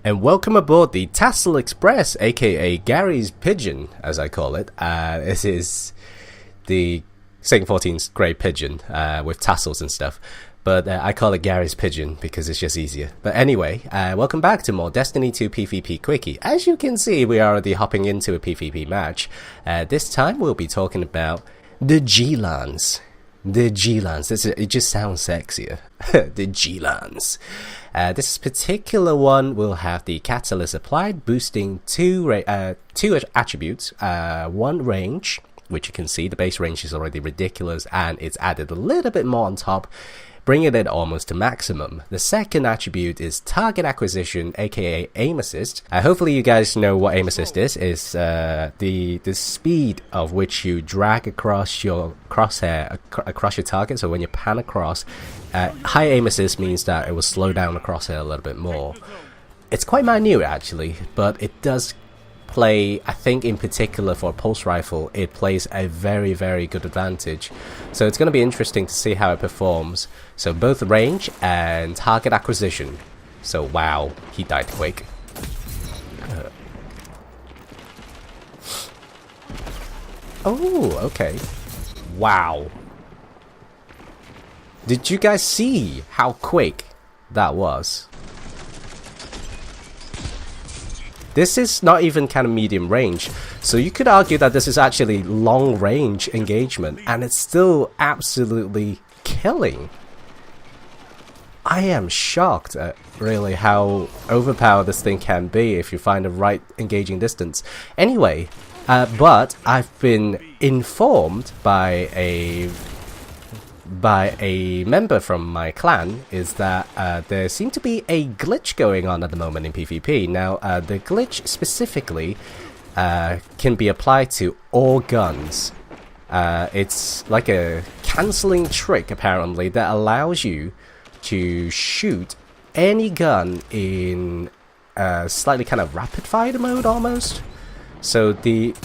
And welcome aboard the Tassel Express, aka Gary's Pigeon, as I call it. This is the Satan 14's grey pigeon with tassels and stuff. But I call it Gary's Pigeon because it's just easier. But anyway, welcome back to more Destiny 2 PvP Quickie. As you can see, we are already hopping into a PvP match. This time we'll be talking about the G-Lance. The G-Lance. It just sounds sexier. The G-Lance. This particular one will have the catalyst applied, boosting two attributes. One range, which you can see the base range is already ridiculous, and it's added a little bit more on top, bringing it almost to maximum. The second attribute is target acquisition, aka aim assist. Hopefully you guys know what aim assist is. It's the speed of which you drag across your crosshair across your target. So when you pan across, high aim assist means that it will slow down the crosshair a little bit more. It's quite minute actually, but it does play, I think in particular for a pulse rifle, it plays a very, very good advantage. So it's going to be interesting to see how it performs. So both range and target acquisition. So wow, he died quick. Oh, okay. Wow. Did you guys see how quick that was? This is not even kind of medium range, so you could argue that this is actually long range engagement, and it's still absolutely killing. I am shocked at really how overpowered this thing can be if you find the right engaging distance. Anyway, but I've been informed by a member from my clan is that there seemed to be a glitch going on at the moment in PvP. Now, the glitch specifically can be applied to all guns. It's like a cancelling trick, apparently, that allows you to shoot any gun in slightly kind of rapid-fire mode, almost. So the...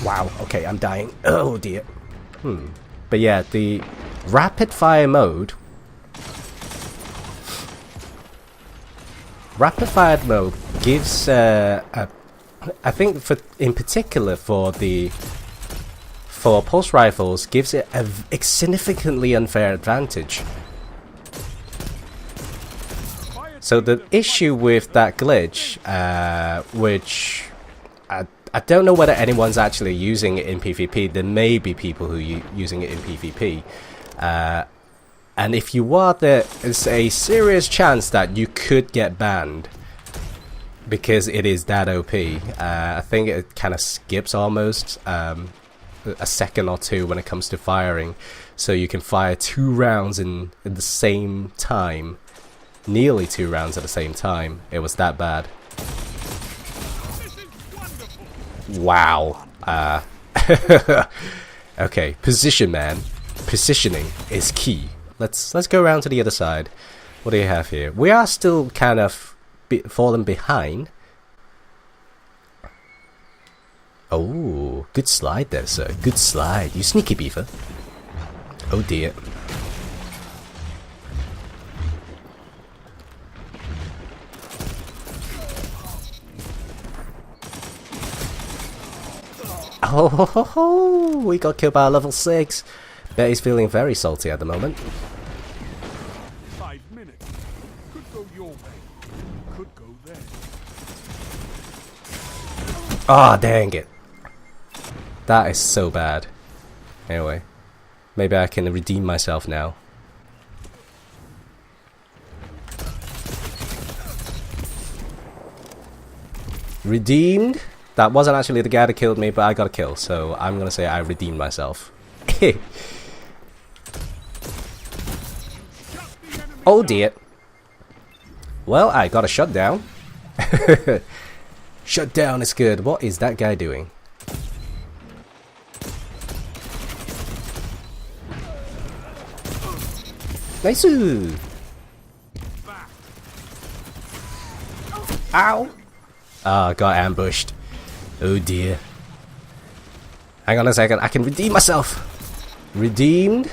Wow, okay, I'm dying. Oh, dear. But yeah, the rapid fire mode gives I think in particular for pulse rifles gives it a significantly unfair advantage. So the issue with that glitch, which I don't know whether anyone's actually using it in PvP. There may be people who are using it in PvP. And if you are, there is a serious chance that you could get banned. Because it is that OP. I think it kind of skips almost a second or two when it comes to firing. So you can fire 2 rounds in the same time. Nearly 2 rounds at the same time. It was that bad. Wow. Okay, position, man. Positioning is key. Let's go around to the other side. What do you have here? We are still kind of falling behind. Oh, good slide there, sir. Good slide. You sneaky beaver. Oh dear. Oh ho ho ho! We got killed by a level 6. Bet he's feeling very salty at the moment. 5 minutes. Could go your way. Could go there. Ah, dang it. That is so bad. Anyway, maybe I can redeem myself now. Redeemed? That wasn't actually the guy that killed me, but I got a kill, so I'm gonna say I redeemed myself. Oh dear. Well, I got a shutdown. Shutdown is good. What is that guy doing? Nice. Ow. Ah, got ambushed. Oh dear. Hang on a second, I can redeem myself. Redeemed.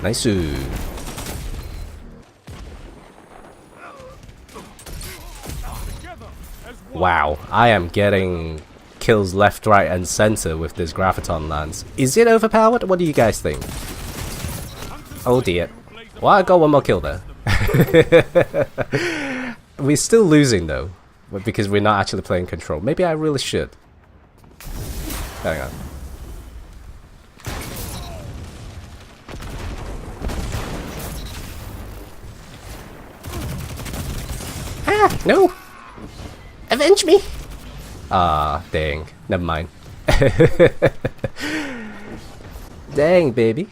Nice. Wow, I am getting kills left, right, and center with this Graviton Lance. Is it overpowered? What do you guys think? Oh dear. Well, I got one more kill there. We're still losing though, because we're not actually playing control. Maybe I really should. Hang on. Ah, no! Avenge me! Ah, dang. Never mind. Dang, baby.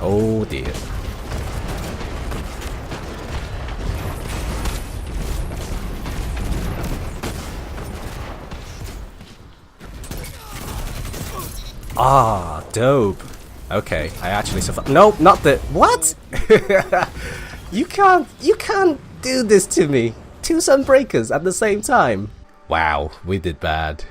Oh dear. Ah, dope. Okay, I actually survived. Nope, not the— what? You can't do this to me. Two Sunbreakers at the same time. Wow, we did bad.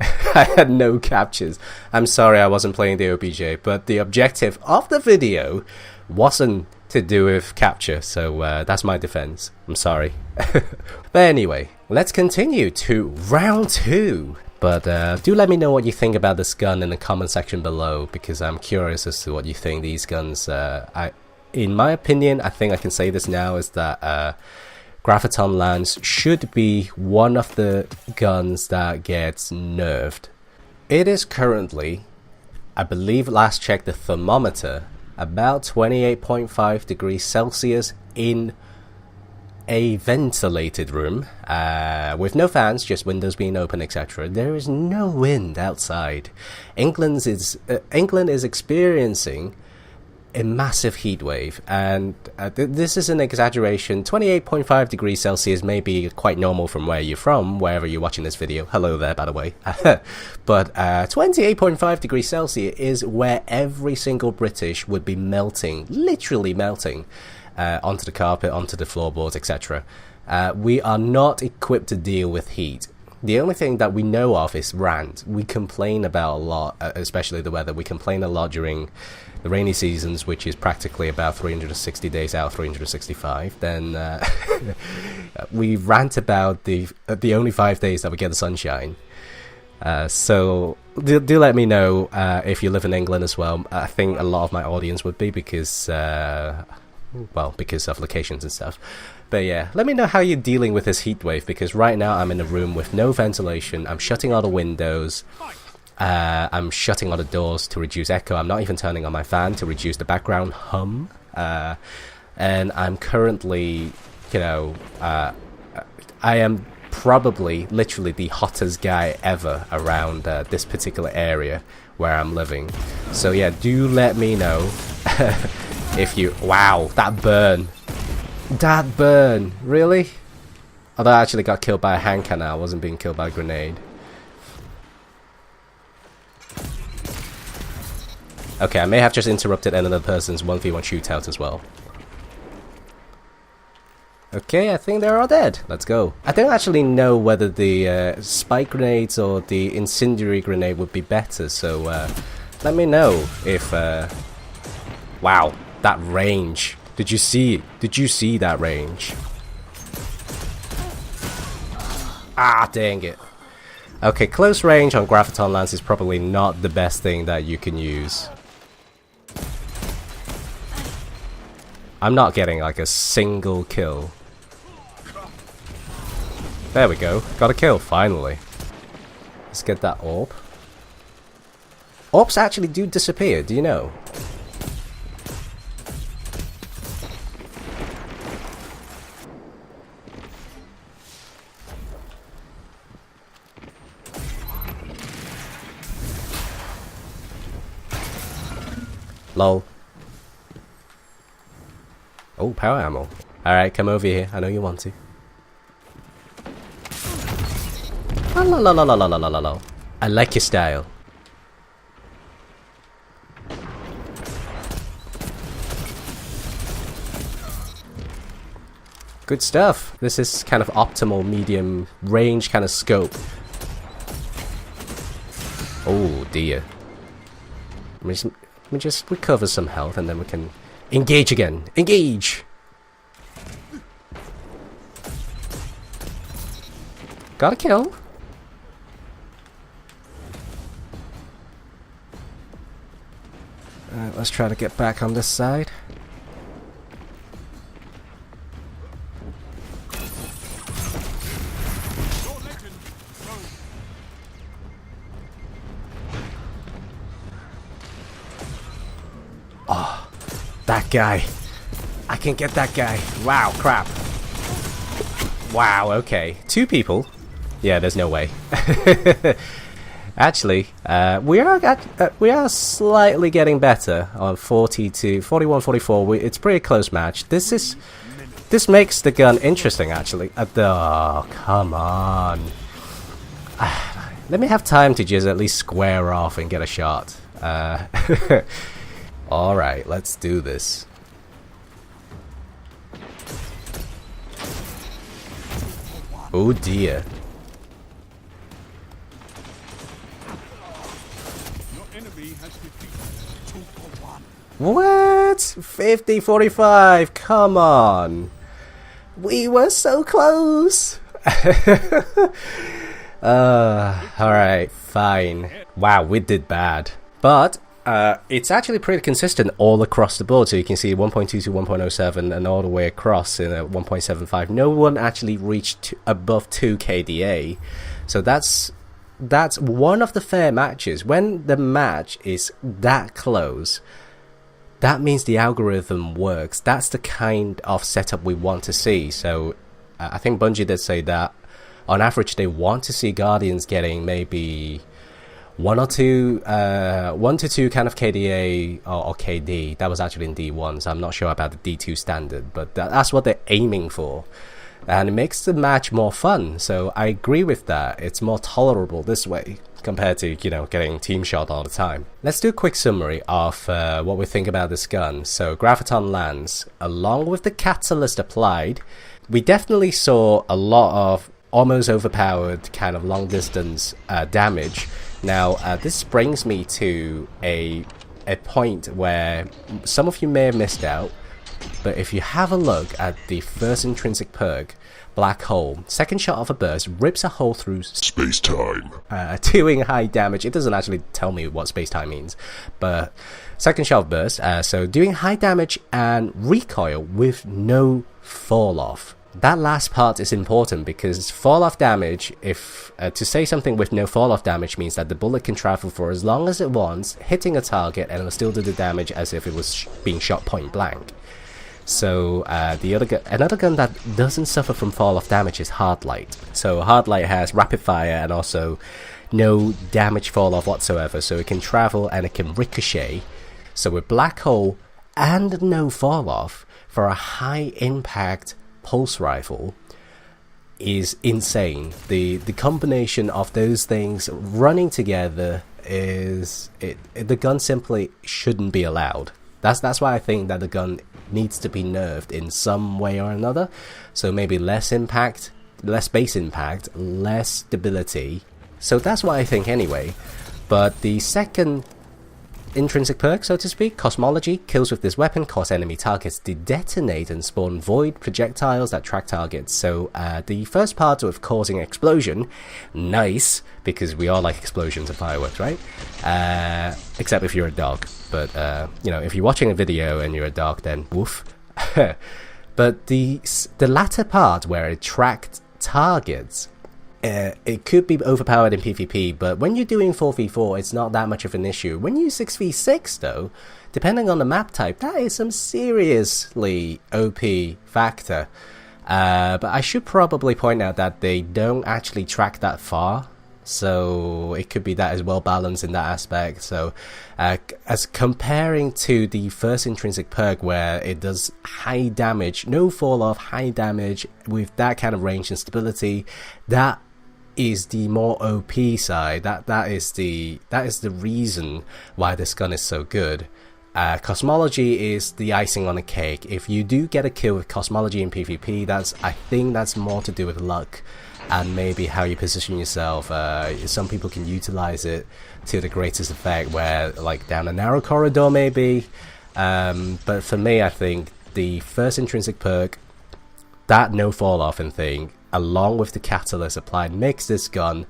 I had no captures. I'm sorry I wasn't playing the OBJ, but the objective of the video wasn't to do with capture, so that's my defense. I'm sorry. But anyway, let's continue to round 2. But do let me know what you think about this gun in the comment section below, because I'm curious as to what you think these guns. In my opinion, I think I can say this now, is that Graviton Lance should be one of the guns that gets nerfed. It is currently, I believe last checked the thermometer, about 28.5 degrees Celsius in a ventilated room, with no fans, just windows being open, etc. There is no wind outside. England is experiencing a massive heat wave, and this is an exaggeration. 28.5 degrees Celsius may be quite normal from where you're from, wherever you're watching this video. Hello there, by the way. But 28.5 degrees Celsius is where every single British would be melting, literally melting, onto the carpet, onto the floorboards, etc. We are not equipped to deal with heat. The only thing that we know of is rant. We complain about a lot, especially the weather. We complain a lot during the rainy seasons, which is practically about 360 days out, 365. Then we rant about the only 5 days that we get the sunshine. So do let me know if you live in England as well. I think a lot of my audience would be, because well, because of locations and stuff. But yeah, let me know how you're dealing with this heat wave, because right now I'm in a room with no ventilation. I'm shutting all the windows. I'm shutting all the doors to reduce echo. I'm not even turning on my fan to reduce the background hum. And I'm currently, you know, I am probably literally the hottest guy ever around this particular area where I'm living. So yeah, do let me know if you— wow, that burn. That burn, really? Although I actually got killed by a hand cannon, I wasn't being killed by a grenade. Okay, I may have just interrupted another person's 1v1 shootout as well. Okay, I think they're all dead. Let's go. I don't actually know whether the spike grenades or the incendiary grenade would be better, so let me know if— wow, that range. Did you see it? Did you see that range? Ah, dang it. Okay, close range on Graviton Lance is probably not the best thing that you can use. I'm not getting like a single kill. There we go. Got a kill, finally. Let's get that orb. Orbs actually do disappear, do you know? Lol. Oh, power ammo. Alright, come over here. I know you want to. La la la la la la la la la. I like your style. Good stuff. This is kind of optimal medium range kind of scope. dear. Let me just recover some health and then we can engage again. Engage! Got a kill. Alright, let's try to get back on this side. Oh, that guy. I can get that guy. Wow, crap. Wow, okay. 2 people. Yeah, there's no way. Actually, we are slightly getting better on 41, 44. It's a pretty close match. This makes the gun interesting, actually. Oh, come on. Let me have time to just at least square off and get a shot. Alright, let's do this. Oh dear. What? 50-45, come on. We were so close. Alright, fine. Wow, we did bad. But it's actually pretty consistent all across the board. So you can see 1.2 to 1.07 and all the way across in 1.75. No one actually reached above 2 KDA. So that's one of the fair matches. When the match is that close, that means the algorithm works. That's the kind of setup we want to see. So I think Bungie did say that on average they want to see Guardians getting maybe 1 to 2 kind of KDA or KD. That was actually in D1, so I'm not sure about the D2 standard, but that's what they're aiming for. And it makes the match more fun, so I agree with that. It's more tolerable this way compared to, you know, getting team shot all the time. Let's do a quick summary of what we think about this gun. So Graviton Lance, along with the catalyst applied, we definitely saw a lot of almost overpowered kind of long distance damage. Now this brings me to a point where some of you may have missed out, but if you have a look at the first intrinsic perk, Black Hole, second shot of a burst rips a hole through space-time, doing high damage. It doesn't actually tell me what space-time means, but second shot of burst, so doing high damage and recoil with no fall-off. That last part is important because fall-off damage, if to say something with no fall-off damage means that the bullet can travel for as long as it wants, hitting a target, and it will still do the damage as if it was being shot point blank. So another gun that doesn't suffer from fall-off damage is Hardlight. So Hardlight has rapid fire and also no damage fall-off whatsoever, so it can travel and it can ricochet. So with Black Hole and no fall-off for a high impact pulse rifle is insane. The combination of those things running together is the gun simply shouldn't be allowed. That's why I think that the gun needs to be nerfed in some way or another. So maybe less impact, less base impact, less stability. So that's what I think anyway. But the second intrinsic perk, so to speak, Cosmology, kills with this weapon cause enemy targets to detonate and spawn void projectiles that track targets. So the first part with causing explosion, nice, because we all like explosions and fireworks, right? Except if you're a dog. But you know, if you're watching a video and you're a dog, then woof. But the latter part where it tracked targets, it could be overpowered in PvP, but when you're doing 4v4, it's not that much of an issue. When you 6v6 though, depending on the map type, that is some seriously OP factor. But I should probably point out that they don't actually track that far, so it could be that is well balanced in that aspect. So as comparing to the first intrinsic perk where it does high damage, no fall off, high damage with that kind of range and stability, that is the more OP side. That is the reason why this gun is so good. Cosmology is the icing on the cake. If you do get a kill with Cosmology in PvP, I think that's more to do with luck and maybe how you position yourself. Some people can utilize it to the greatest effect, where like down a narrow corridor maybe. But for me, I think the first intrinsic perk, that no fall off and thing, along with the catalyst applied, makes this gun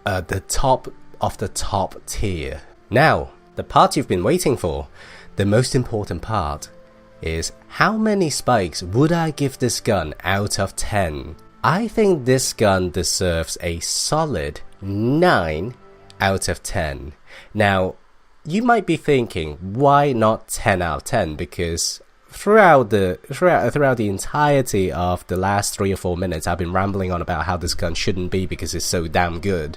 the top of the top tier. Now, the part you've been waiting for, the most important part, is how many spikes would I give this gun out of 10? I think this gun deserves a solid 9 out of 10. Now, you might be thinking, why not 10 out of 10? Because throughout the entirety of the last 3 or 4 minutes, I've been rambling on about how this gun shouldn't be because it's so damn good.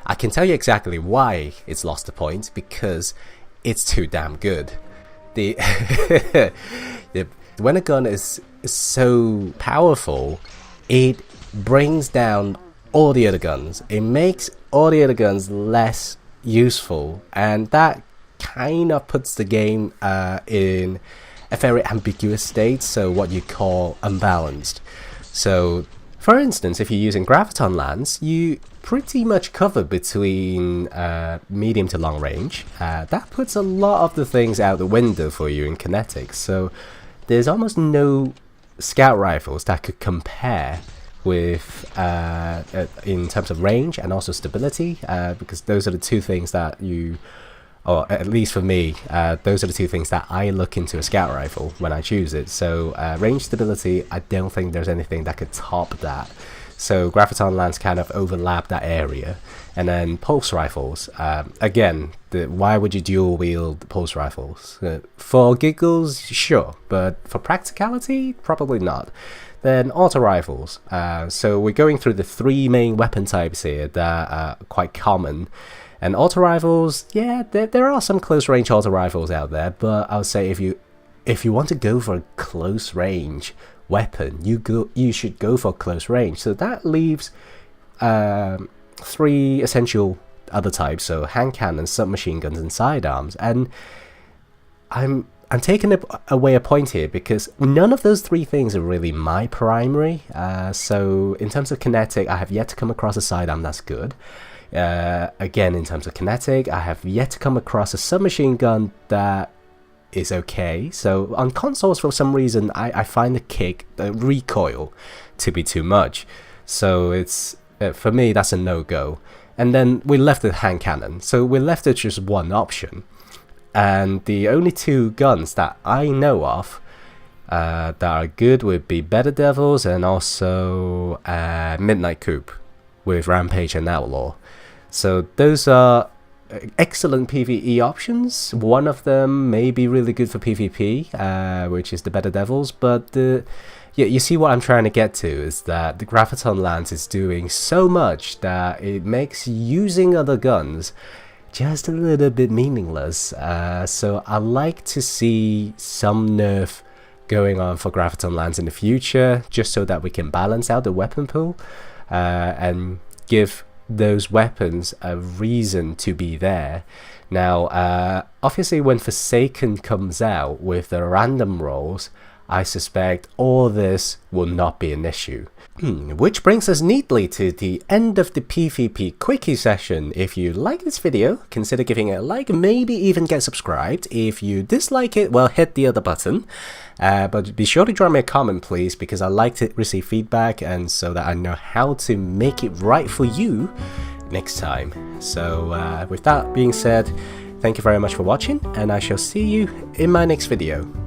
I can tell you exactly why it's lost the point, because it's too damn good. When a gun is so powerful, it brings down all the other guns. It makes all the other guns less useful, and that kind of puts the game in a very ambiguous state, so what you call unbalanced. So, for instance, if you're using Graviton Lance, you pretty much cover between medium to long range. That puts a lot of the things out the window for you in kinetics, so there's almost no scout rifles that could compare with in terms of range and also stability, because those are the two things that you, or at least for me, those are the two things that I look into a scout rifle when I choose it. So range, stability, I don't think there's anything that could top that. So Graviton Lance kind of overlap that area. And then pulse rifles, again, why would you dual wield pulse rifles? For giggles, sure, but for practicality, probably not. Then auto rifles, so we're going through the 3 main weapon types here that are quite common. And auto rifles, yeah, there are some close range auto rifles out there, but I would say if you want to go for a close range weapon, you should go for close range. So that leaves 3 essential other types, so hand cannons, submachine guns, and sidearms. And I'm taking away a point here because none of those 3 things are really my primary. So in terms of kinetic, I have yet to come across a sidearm that's good. Again, in terms of kinetic, I have yet to come across a submachine gun that is okay. So on consoles, for some reason, I find the recoil to be too much. So it's for me, that's a no-go. And then we left the hand cannon. So we're left with just one option. And the only 2 guns that I know of that are good would be Better Devils and also Midnight Coupe with Rampage and Outlaw. So those are excellent PvE options. One of them may be really good for PvP, which is the Better Devils, but you see what I'm trying to get to is that the Graviton Lance is doing so much that it makes using other guns just a little bit meaningless. So I like to see some nerf going on for Graviton Lance in the future, just so that we can balance out the weapon pool and give those weapons a reason to be there. Now, obviously when Forsaken comes out with the random rolls, I suspect all this will not be an issue. Which brings us neatly to the end of the PvP Quickie session. If you like this video, consider giving it a like, maybe even get subscribed. If you dislike it, well, hit the other button. But be sure to drop me a comment, please, because I like to receive feedback and so that I know how to make it right for you next time. So with that being said, thank you very much for watching, and I shall see you in my next video.